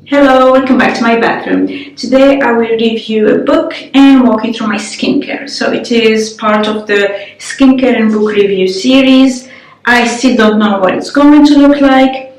Hello, welcome back to my bathroom. Today I will review a book and walk you through my skincare. So it is part of the skincare and book review series. I still don't know what it's going to look like.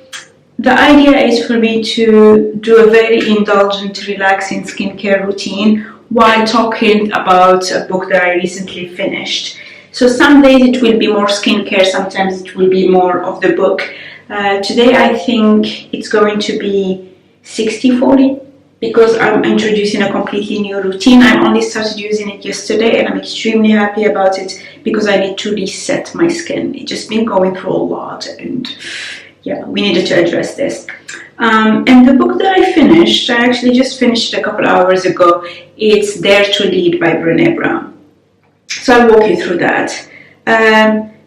The idea is for me to do a very indulgent, relaxing skincare routine while talking about a book that I recently finished. So some days it will be more skincare, sometimes it will be more of the book. Today I think it's going to be 60-40 because I'm introducing a completely new routine. I only started using it yesterday and I'm extremely happy about it because I need to reset my skin. It's just been going through a lot and yeah, we needed to address this. And the book that I finished, I actually just finished it a couple hours ago. It's Dare to Lead by Brené Brown. So I'll walk you through that.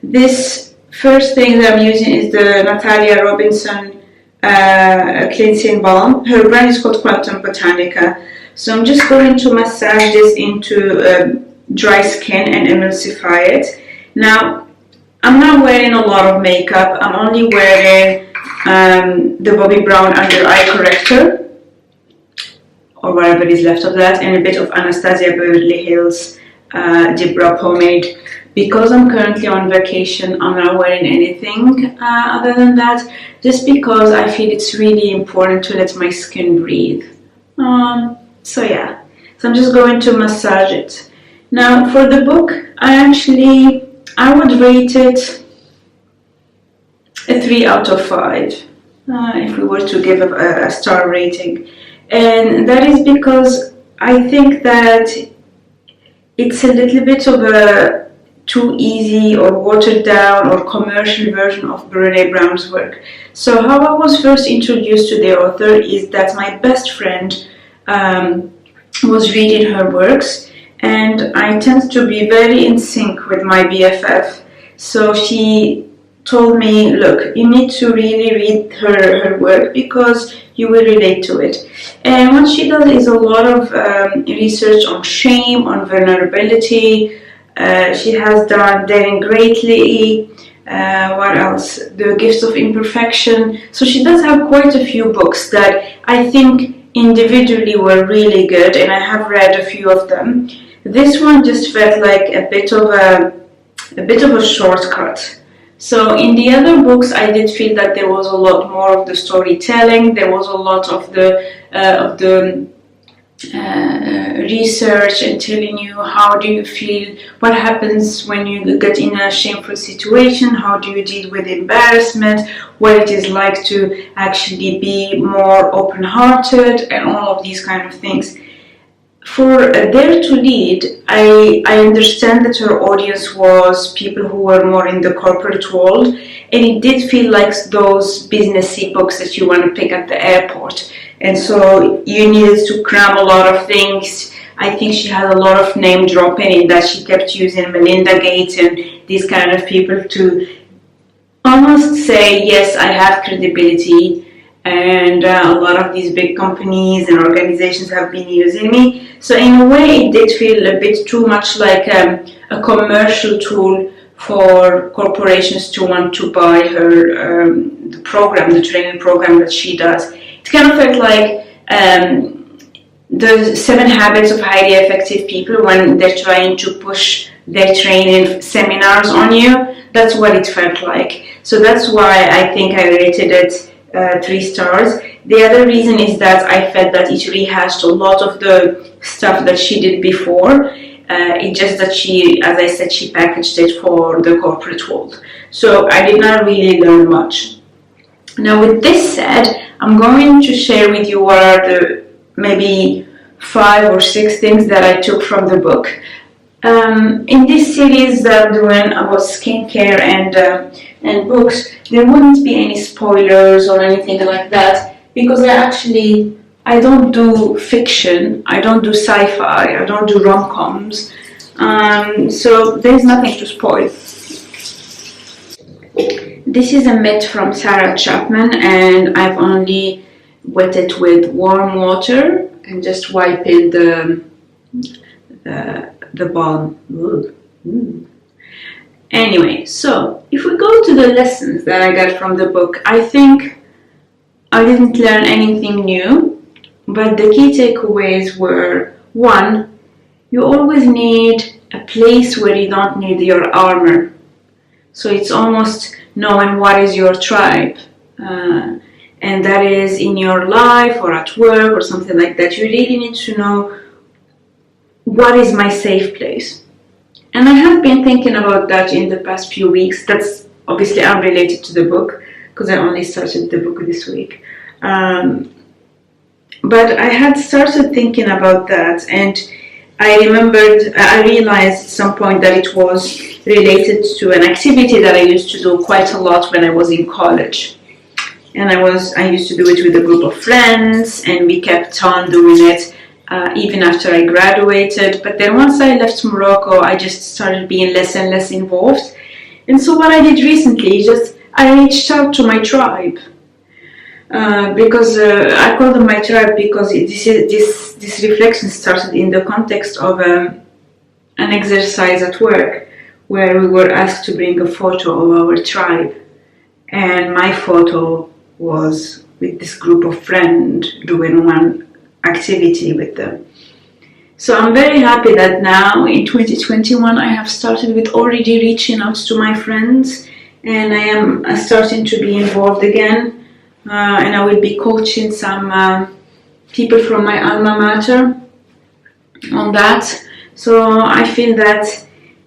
This first thing that I'm using is the Natalia cleansing balm. Her brand is called Botanica. So I'm just going to massage this into dry skin and emulsify it. Now, I'm not wearing a lot of makeup. I'm only wearing the Bobbi Brown under eye corrector, or whatever is left of that, and a bit of Anastasia Beverly Hills Deep Brow Pomade. Because I'm currently on vacation, I'm not wearing anything other than that, just because I feel it's really important to let my skin breathe. So yeah, so I'm just going to massage it. Now for the book, I would rate it a 3 out of 5 if we were to give a star rating. And that is because I think that it's a little bit of a too easy or watered down or commercial version of Brené Brown's work. So how I was first introduced to the author is that my best friend was reading her works, and I tend to be very in sync with my BFF. So she told me, look, you need to really read her work because you will relate to it. And what she does is a lot of research on shame, on vulnerability. She has done Daring Greatly, what else? The Gifts of Imperfection. So she does have quite a few books that I think individually were really good, and I have read a few of them. This one just felt like a bit of a shortcut. So in the other books, I did feel that there was a lot more of the storytelling. There was a lot of the research and telling you how do you feel, what happens when you get in a shameful situation, how do you deal with embarrassment, what it is like to actually be more open-hearted, and all of these kind of things. For Dare to Lead, I understand that her audience was people who were more in the corporate world, and it did feel like those businessy books that you want to pick at the airport. And so you needed to cram a lot of things. I think she had a lot of name dropping in that she kept using Melinda Gates and these kind of people to almost say, yes, I have credibility, and a lot of these big companies and organizations have been using me. So in a way it did feel a bit too much like a commercial tool for corporations to want to buy her the training program that she does. It kind of felt like the 7 Habits of Highly Effective People when they're trying to push their training seminars on you. That's what it felt like. So that's why I think I rated it 3 stars. The other reason is that I felt that it rehashed a lot of the stuff that she did before. It's just that she, as I said, she packaged it for the corporate world. So I did not really learn much. Now with this said, I'm going to share with you what are the maybe 5 or 6 things that I took from the book. In this series that I'm doing about skincare and books, there wouldn't be any spoilers or anything like that because I don't do fiction, I don't do sci-fi, I don't do rom-coms, so there's nothing to spoil. This is a mitt from Sarah Chapman, and I've only wet it with warm water and just wipe in the balm. Anyway, so if we go to the lessons that I got from the book, I think I didn't learn anything new, but the key takeaways were, one, you always need a place where you don't need your armor. So it's almost knowing what is your tribe. And that is in your life or at work or something like that. You really need to know what is my safe place. And I have been thinking about that in the past few weeks. That's obviously unrelated to the book because I only started the book this week. But I had started thinking about that, and I realized at some point that it was related to an activity that I used to do quite a lot when I was in college. And I used to do it with a group of friends, and we kept on doing it even after I graduated. But then once I left Morocco, I just started being less and less involved. And so what I did recently is I reached out to my tribe. Because I call them my tribe because this reflection started in the context of an exercise at work where we were asked to bring a photo of our tribe. And my photo was with this group of friends doing one activity with them. So I'm very happy that now in 2021 I have started with already reaching out to my friends, and I am starting to be involved again, and I will be coaching some people from my alma mater on that. So I feel that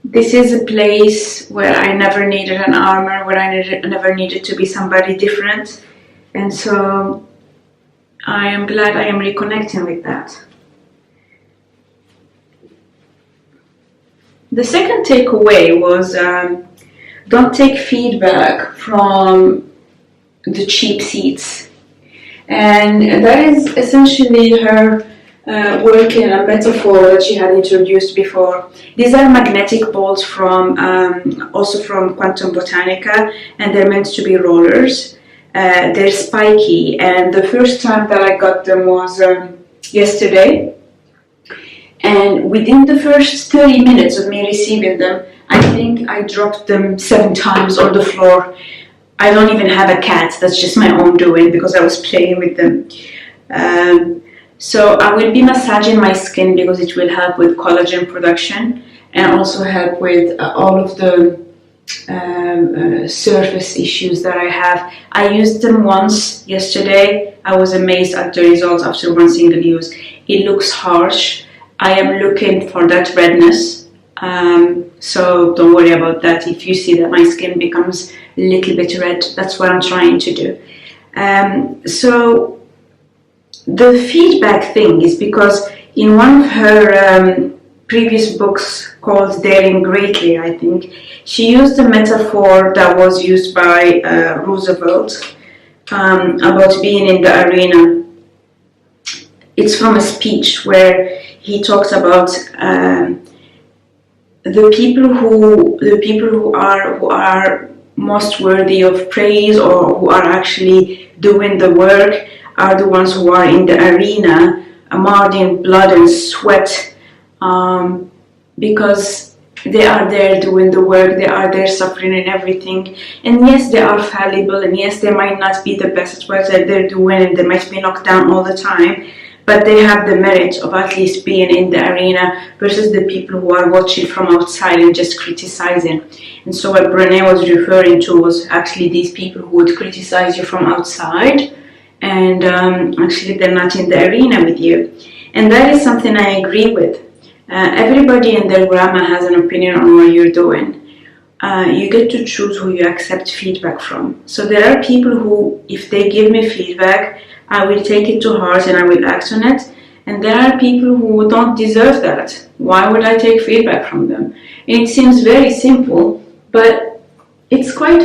this is a place where I never needed an armor, where I never needed to be somebody different. And so I am glad I am reconnecting with that. The second takeaway was don't take feedback from the cheap seats. And that is essentially her working a metaphor that she had introduced before. These are magnetic balls from also from Quantum Botanica, and they're meant to be rollers. They're spiky, and the first time that I got them was yesterday. And within the first 30 minutes of me receiving them, I think I dropped them 7 times on the floor. I don't even have a cat, that's just my own doing because I was playing with them. So I will be massaging my skin because it will help with collagen production and also help with all of the surface issues that I have. I used them once yesterday. I was amazed at the results after one single use. It looks harsh. I am looking for that redness. So don't worry about that. If you see that my skin becomes a little bit red, that's what I'm trying to do. So the feedback thing is because in one of her previous books called Daring Greatly, I think, she used a metaphor that was used by Roosevelt about being in the arena. It's from a speech where he talks about the people who are most worthy of praise or who are actually doing the work are the ones who are in the arena, marred in blood and sweat, because they are there doing the work, they are there suffering and everything. And yes, they are fallible, and yes, they might not be the best at what they're doing, and they might be knocked down all the time, but they have the merit of at least being in the arena versus the people who are watching from outside and just criticizing. And so what Brené was referring to was actually these people who would criticize you from outside, and actually they're not in the arena with you. And that is something I agree with. Everybody and their grandma has an opinion on what you're doing. You get to choose who you accept feedback from. So there are people who, if they give me feedback, I will take it to heart and I will act on it. And there are people who don't deserve that. Why would I take feedback from them? And it seems very simple, but it's quite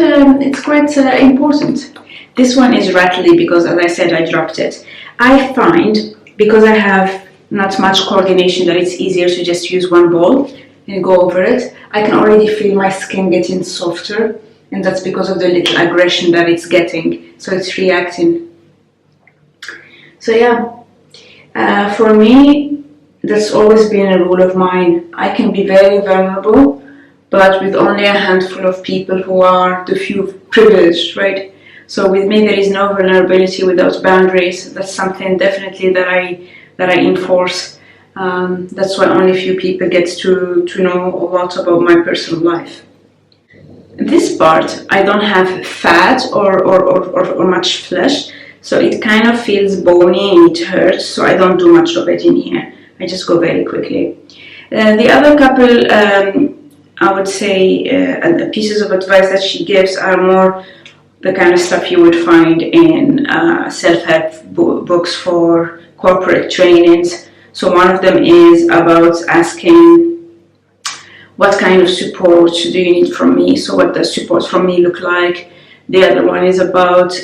important. This one is rattly because, as I said, I dropped it. I find, because I have not much coordination, that it's easier to just use one ball and go over it. I can already feel my skin getting softer, and that's because of the little aggression that it's getting. So it's reacting. So yeah, for me, that's always been a rule of mine. I can be very vulnerable, but with only a handful of people who are the few privileged, right? So with me, there is no vulnerability without boundaries. That's something definitely that I enforce. That's why only few people get to know a lot about my personal life. This part, I don't have fat or much flesh, so it kind of feels bony and it hurts, so I don't do much of it in here. I just go very quickly. The other couple, I would say, pieces of advice that she gives are more the kind of stuff you would find in self-help books for corporate trainings. So one of them is about asking, what kind of support do you need from me? So what does support from me look like? The other one is about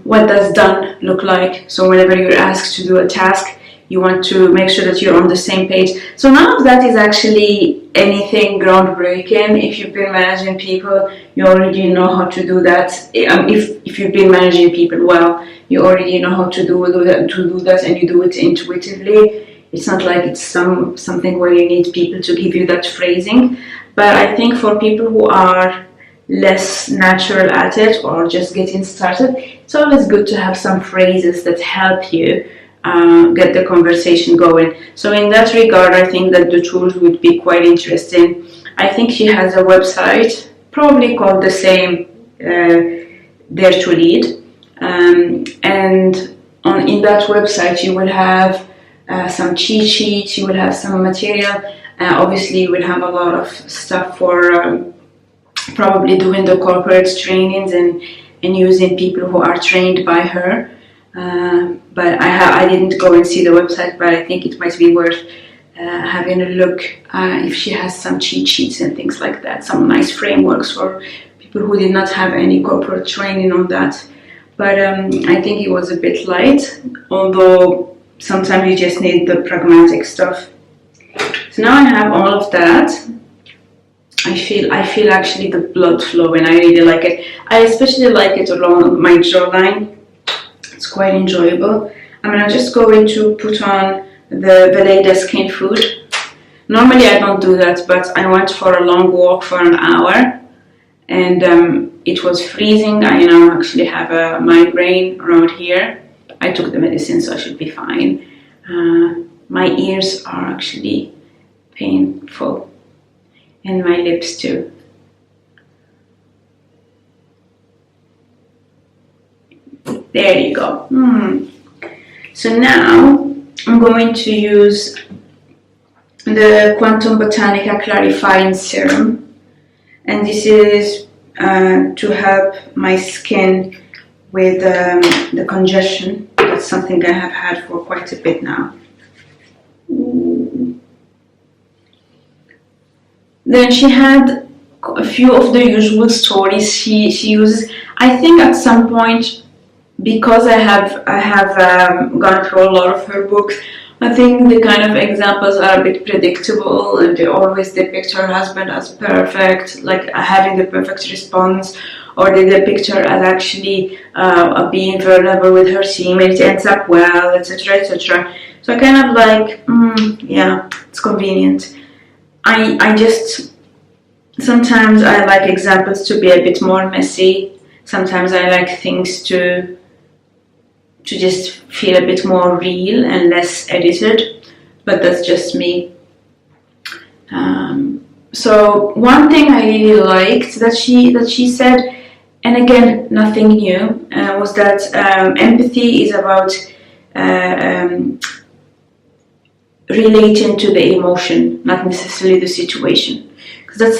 what does done look like? So whenever you're asked to do a task, you want to make sure that you're on the same page. So none of that is actually anything groundbreaking. If you've been managing people, you already know how to do that. If you've been managing people well, you already know how to do that, and you do it intuitively. It's not like it's something where you need people to give you that phrasing. But I think for people who are less natural at it or just getting started, it's always good to have some phrases that help you get the conversation going. So in that regard, I think that the tools would be quite interesting. I think she has a website, probably called the same, Dare to Lead. And in that website, you will have some cheat sheets, you will have some material. Obviously, you will have a lot of stuff for probably doing the corporate trainings and using people who are trained by her. But I didn't go and see the website, but I think it might be worth having a look if she has some cheat sheets and things like that, some nice frameworks for people who did not have any corporate training on that. But I think it was a bit light, although sometimes you just need the pragmatic stuff. So now I have all of that. I feel actually the blood flow, and I really like it. I especially like it along my jawline. It's quite enjoyable. I'm gonna just going to put on the Veleda Skin Food. Normally I don't do that, but I went for a long walk for an hour, and it was freezing. I now actually have a migraine around here. I took the medicine, so I should be fine. My ears are actually painful, and my lips too. There you go. So now I'm going to use the Quantum Botanica Clarifying Serum, and this is to help my skin with the congestion. That's something I have had for quite a bit now. Then she had a few of the usual stories she uses. I think at some point, because I have gone through a lot of her books, I think the kind of examples are a bit predictable, and they always depict her husband as perfect, like having the perfect response, or they depict her as actually being vulnerable with her seam, and it ends up well, etc., etc. So I kind of like, yeah, it's convenient. I just, sometimes I like examples to be a bit more messy. Sometimes I like things to just feel a bit more real and less edited, but that's just me. So one thing I really liked that she said, and again, nothing new, was that empathy is about relating to the emotion, not necessarily the situation. Because that's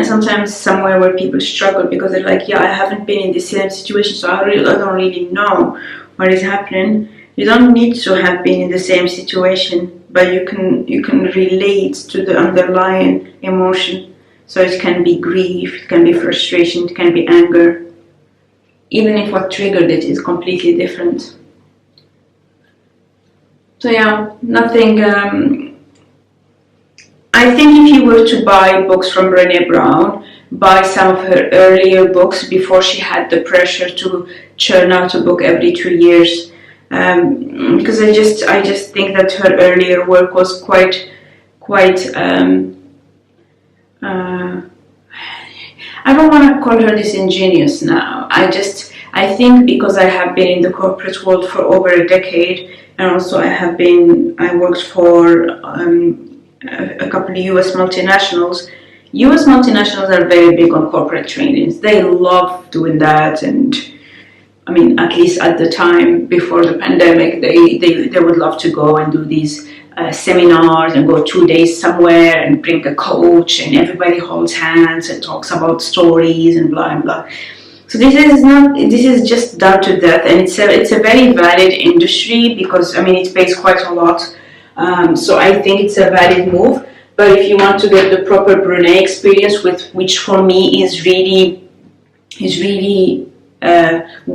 sometimes somewhere where people struggle, because they're like, yeah, I haven't been in the same situation, so I don't really know what is happening. You don't need to have been in the same situation, but you can relate to the underlying emotion. So it can be grief, it can be frustration, it can be anger, even if what triggered it is completely different. So yeah, nothing. I think if you were to buy books from Brené Brown, buy some of her earlier books before she had the pressure to churn out a book every 2 years, because I just think that her earlier work was quite. I don't want to call her disingenuous now. I think because I have been in the corporate world for over a decade, and also I worked for a couple of US multinationals. US multinationals are very big on corporate trainings. They love doing that, and I mean, at least at the time before the pandemic, they would love to go and do these seminars and go 2 days somewhere and bring a coach and everybody holds hands and talks about stories and blah and blah. So this is just done to death, and it's a very valid industry because I mean it pays quite a lot. So I think it's a valid move. But if you want to get the proper Brené experience, which for me is really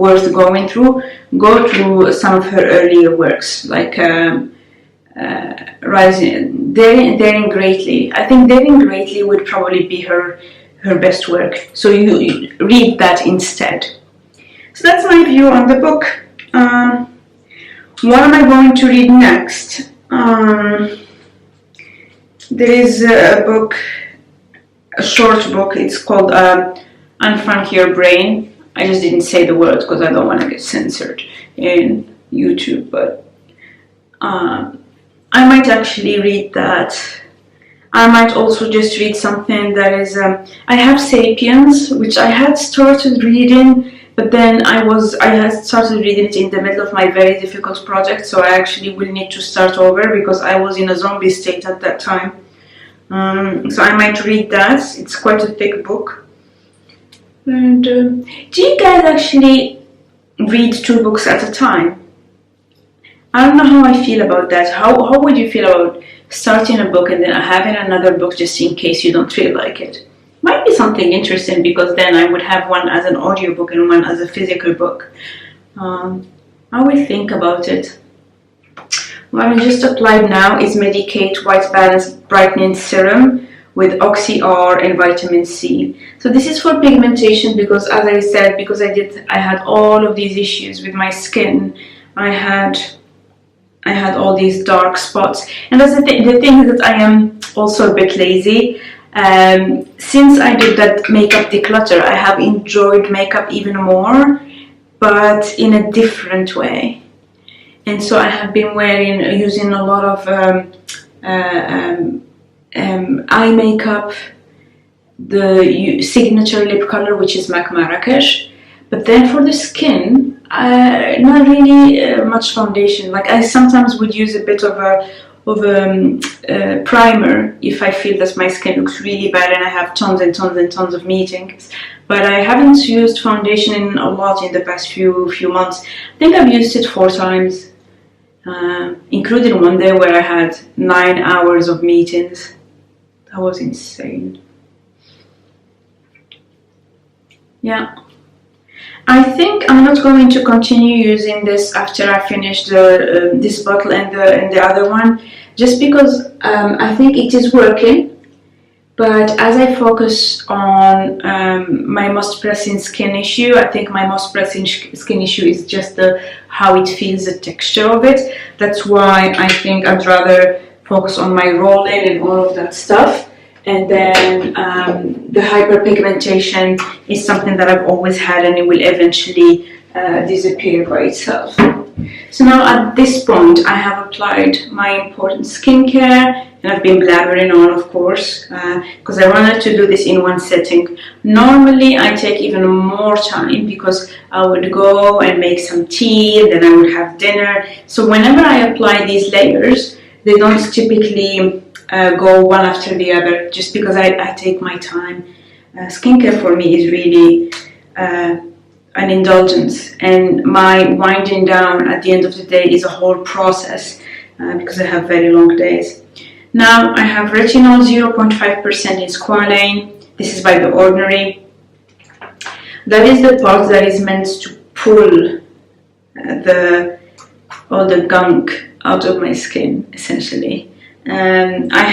worth going through, go through some of her earlier works, like Daring Greatly. I think Daring Greatly would probably be her best work. So you read that instead. So that's my view on the book. What am I going to read next? There is a short book. It's called Unfront Your Brain. I just didn't say the word because I don't want to get censored in YouTube, but I might actually read that. I might also just read something that is, I have Sapiens, which I had started reading, but then I had started reading it in the middle of my very difficult project, so I actually will need to start over because I was in a zombie state at that time. So I might read that. It's quite a thick book. And do you guys actually read 2 books at a time? I don't know how I feel about that. How would you feel about starting a book and then having another book just in case you don't feel like it? Might be something interesting because then I would have one as an audiobook and one as a physical book. I will think about it. What I just applied now is Medicate White Balance Brightening Serum with Oxy-R and Vitamin C. So this is for pigmentation because, as I said, because I had all of these issues with my skin. I had all these dark spots, and that's the thing is that I am also a bit lazy. Since I did that makeup declutter, I have enjoyed makeup even more, but in a different way. And so I have been using a lot of eye makeup, the signature lip color, which is MAC Marrakesh. But then for the skin, not really much foundation. Like I sometimes would use a bit of a primer if I feel that my skin looks really bad and I have tons and tons and tons of meetings. But I haven't used foundation a lot in the past few months. I think I've used it 4 times, including one day where I had 9 hours of meetings. That was insane. Yeah. I think I'm not going to continue using this after I finish this bottle and the other one, just because I think it is working. But as I focus on my most pressing skin issue, I think my most pressing skin issue is just how it feels, the texture of it. That's why I think I'd rather focus on my rolling and all of that stuff. And then the hyperpigmentation is something that I've always had, and it will eventually disappear by itself. So now at this point I have applied my important skincare, and I've been blabbering on, of course, because I wanted to do this in one setting. Normally I take even more time because I would go and make some tea, and then I would have dinner. So whenever I apply these layers, they don't typically go one after the other, just because I take my time. Skincare for me is really an indulgence, and my winding down at the end of the day is a whole process because I have very long days. Now I have retinol 0.5% in squalane. This is by the Ordinary. That is the part that is meant to pull all the gunk out of my skin, essentially. I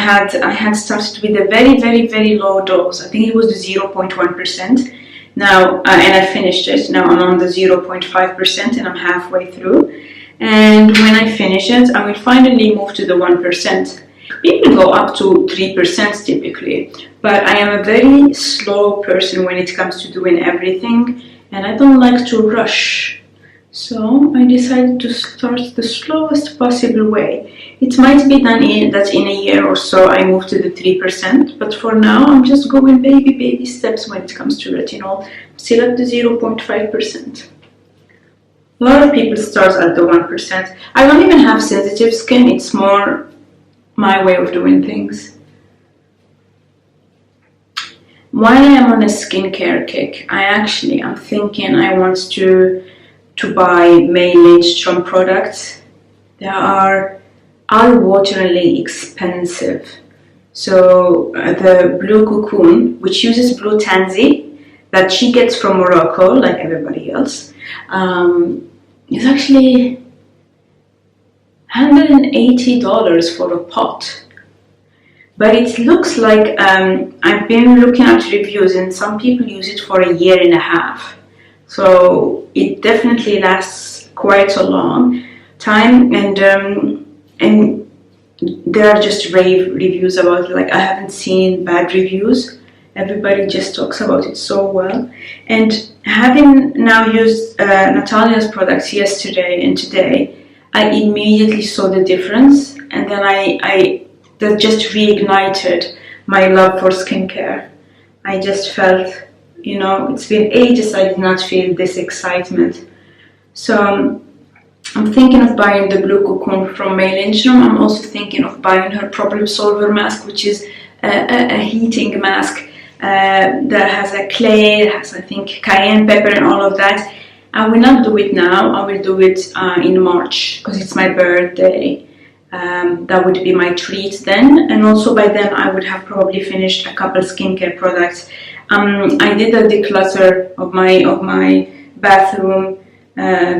had started with a very, very, very low dose. I think it was the 0.1%. Now, and I finished it. Now I'm on the 0.5% and I'm halfway through. And when I finish it, I will finally move to the 1%. People go up to 3% typically, but I am a very slow person when it comes to doing everything, and I don't like to rush. So I decided to start the slowest possible way. It might be done that in a year or so I move to the 3%, but for now I'm just going baby steps when it comes to retinol. I'm still at the 0.5%. A lot of people start at the 1%. I don't even have sensitive skin, it's more my way of doing things. While I am on a skincare kick, I'm thinking I want to buy mainstream products. They are eye-wateringly expensive. So the Blue Cocoon, which uses blue tansy that she gets from Morocco, like everybody else, is actually $180 for a pot. But it looks like, I've been looking at reviews and some people use it for a year and a half. So it definitely lasts quite a long time, and there are just rave reviews about it. Like, I haven't seen bad reviews. Everybody just talks about it so well. And having now used Natalia's products yesterday and today, I immediately saw the difference, and then that just reignited my love for skincare. I just felt, it's been ages I did not feel this excitement. So I'm thinking of buying the Blue Cocoon from mainstream. I'm also thinking of buying her problem solver mask, which is a heating mask that has a clay, has I think cayenne pepper and all of that. I will not do it now. I will do it in March because it's my birthday. That would be my treat then, and also by then I would have probably finished a couple skincare products. I did a declutter of my bathroom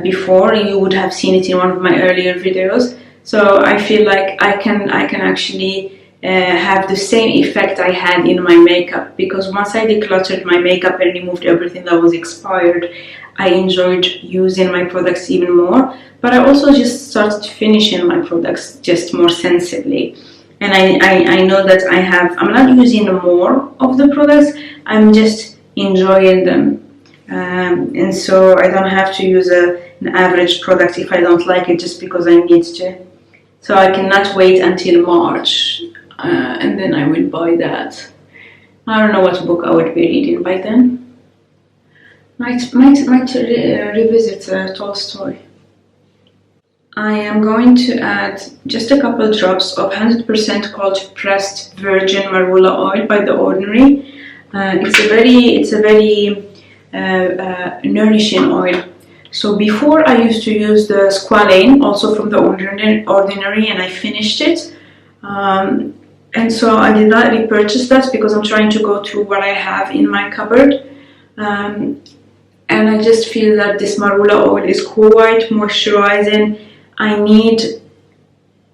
before. You would have seen it in one of my earlier videos. So I feel like I can actually have the same effect I had in my makeup, because once I decluttered my makeup and removed everything that was expired, I enjoyed using my products even more. But I also just started finishing my products just more sensibly. And I know that I'm not using more of the products, I'm just enjoying them. And so I don't have to use an average product if I don't like it just because I need to. So I cannot wait until March, and then I will buy that. I don't know what book I would be reading by then. Might revisit Tolstoy. I am going to add just a couple drops of 100% cold pressed virgin marula oil by the Ordinary. It's a very nourishing oil. So before I used to use the squalane, also from the Ordinary, and I finished it. And so I did not repurchase that because I'm trying to go through what I have in my cupboard. And I just feel that this marula oil is quite moisturizing. I need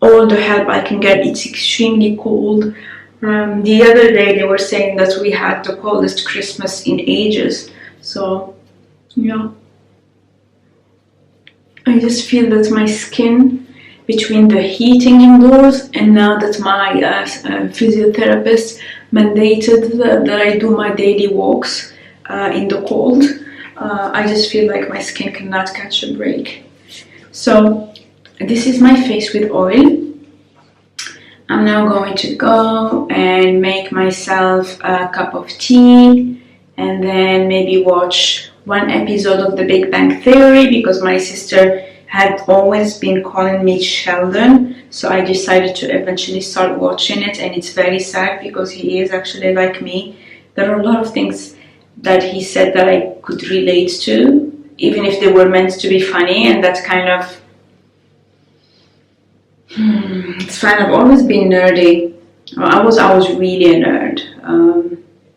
all the help I can get. It's extremely cold. The other day they were saying that we had the coldest Christmas in ages. So, yeah. I just feel that my skin, between the heating indoors and now that my physiotherapist mandated that I do my daily walks in the cold, I just feel like my skin cannot catch a break. So this is my face with oil. I'm now going to go and make myself a cup of tea and then maybe watch one episode of The Big Bang Theory, because my sister had always been calling me Sheldon, so I decided to eventually start watching it, and it's very sad because he is actually like me. There are a lot of things that he said that I could relate to, even if they were meant to be funny, and that's kind of it's fine. I've always been nerdy. I was really a nerd,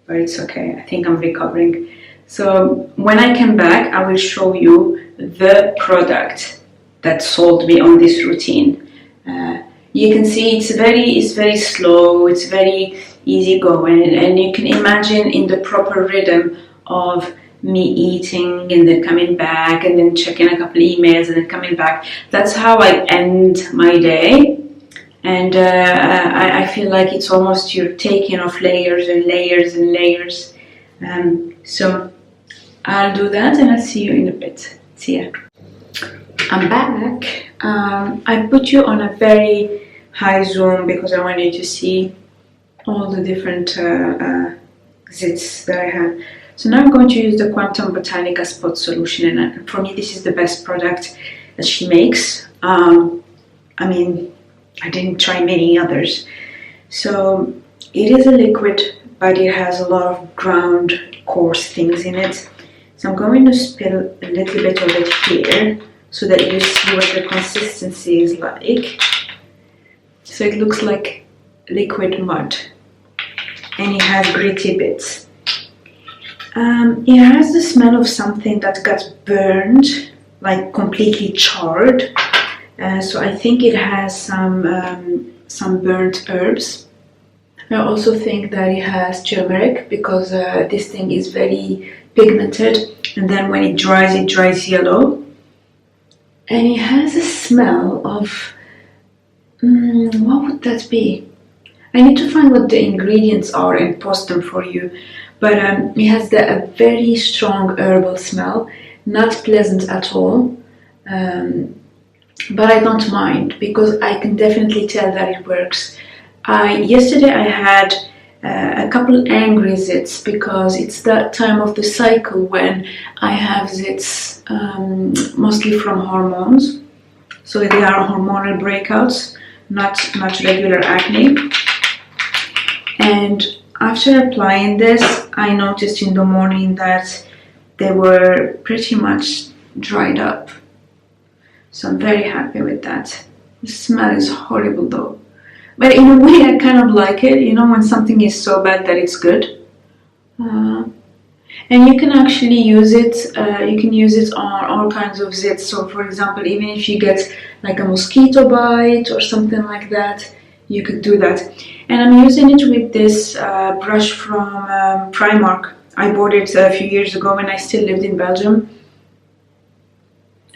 but it's okay. I think I'm recovering. So when I come back, I will show you the product that sold me on this routine. You can see it's very slow. It's very easygoing, and you can imagine in the proper rhythm of me eating and then coming back and then checking a couple emails and then coming back. That's how I end my day. and I feel like it's almost you're taking off layers and layers and layers. So I'll do that and I'll see you in a bit. See ya. I'm back. I put you on a very high zoom because I want you to see all the different zits that I have. So now I'm going to use the Quantum Botanica Spot Solution, and for me this is the best product that she makes. I mean, I didn't try many others. So it is a liquid, but it has a lot of ground coarse things in it. So I'm going to spill a little bit of it here so that you see what the consistency is like. So it looks like liquid mud, and it has gritty bits. It has the smell of something that got burned, like completely charred. So I think it has some burnt herbs. I also think that it has turmeric because this thing is very pigmented, and then when it dries yellow. And it has a smell of, what would that be? I need to find what the ingredients are and post them for you. But it has a very strong herbal smell, not pleasant at all. But I don't mind because I can definitely tell that it works. Yesterday I had a couple angry zits because it's that time of the cycle when I have zits, mostly from hormones. So they are hormonal breakouts, not regular acne. And after applying this, I noticed in the morning that they were pretty much dried up. So I'm very happy with that. The smell is horrible though. But in a way I kind of like it, you know, when something is so bad that it's good. And you can actually use it, you can use it on all kinds of zits. So for example, even if you get like a mosquito bite or something like that, you could do that. And I'm using it with this brush from Primark. I bought it a few years ago when I still lived in Belgium.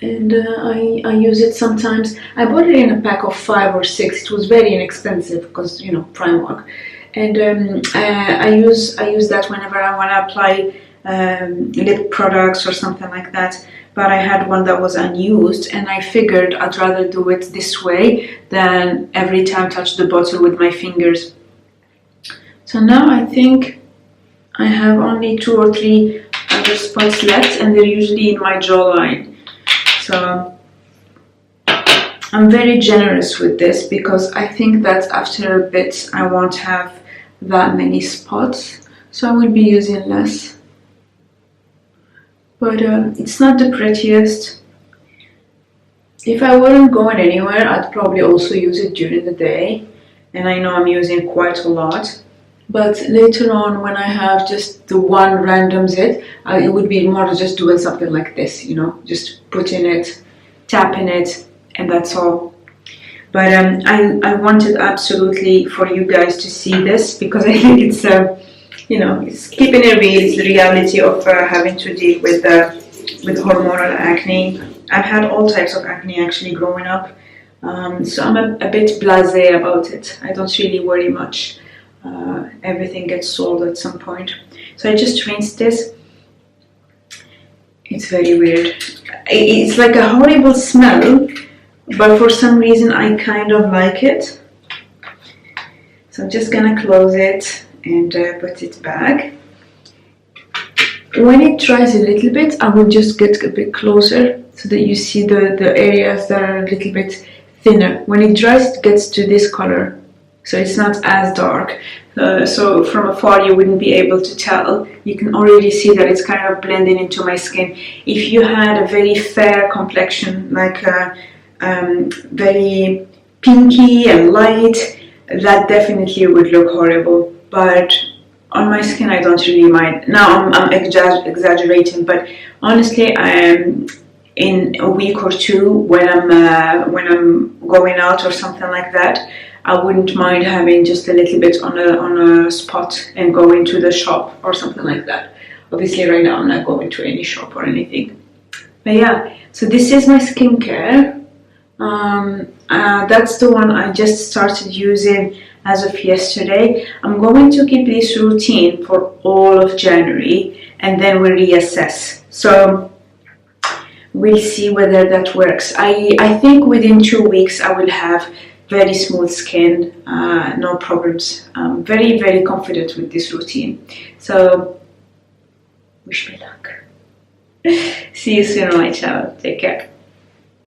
And I use it sometimes. I bought it in a pack of 5 or 6. It was very inexpensive because, you know, Primark. And I use that whenever I want to apply lip products or something like that. But I had one that was unused, and I figured I'd rather do it this way than every time touch the bottle with my fingers. So now I think I have only 2 or 3 other spots left, and they're usually in my jawline. So I'm very generous with this because I think that after a bit I won't have that many spots, so I will be using less. But it's not the prettiest. If I weren't going anywhere, I'd probably also use it during the day, and I know I'm using quite a lot. But later on, when I have just the one random zit, it would be more just doing something like this, you know, just putting it, tapping it, and that's all. But I wanted absolutely for you guys to see this because I think it's, you know, it's keeping it real. It's the reality of having to deal with hormonal acne. I've had all types of acne actually growing up, so I'm a bit blasé about it. I don't really worry much. Everything gets solved at some point. So I just rinsed this. It's very weird. It's like a horrible smell, but for some reason I kind of like it. So I'm just gonna close it and put it back. When it dries a little bit, I will just get a bit closer so that you see the areas that are a little bit thinner. When it dries, it gets to this color, so it's not as dark. So from afar you wouldn't be able to tell. You can already see that it's kind of blending into my skin. If you had a very fair complexion, like very pinky and light, that definitely would look horrible. But on my skin I don't really mind. Now I'm exaggerating, but honestly in a week or two when I'm going out or something like that, I wouldn't mind having just a little bit on a spot and going to the shop or something like that. Obviously right now I'm not going to any shop or anything. But yeah, so this is my skincare. That's the one I just started using as of yesterday. I'm going to keep this routine for all of January and then we'll reassess. So we'll see whether that works. I think within 2 weeks I will have very smooth skin, no problems. I'm very, very confident with this routine. So wish me luck. See you soon on my channel. Take care.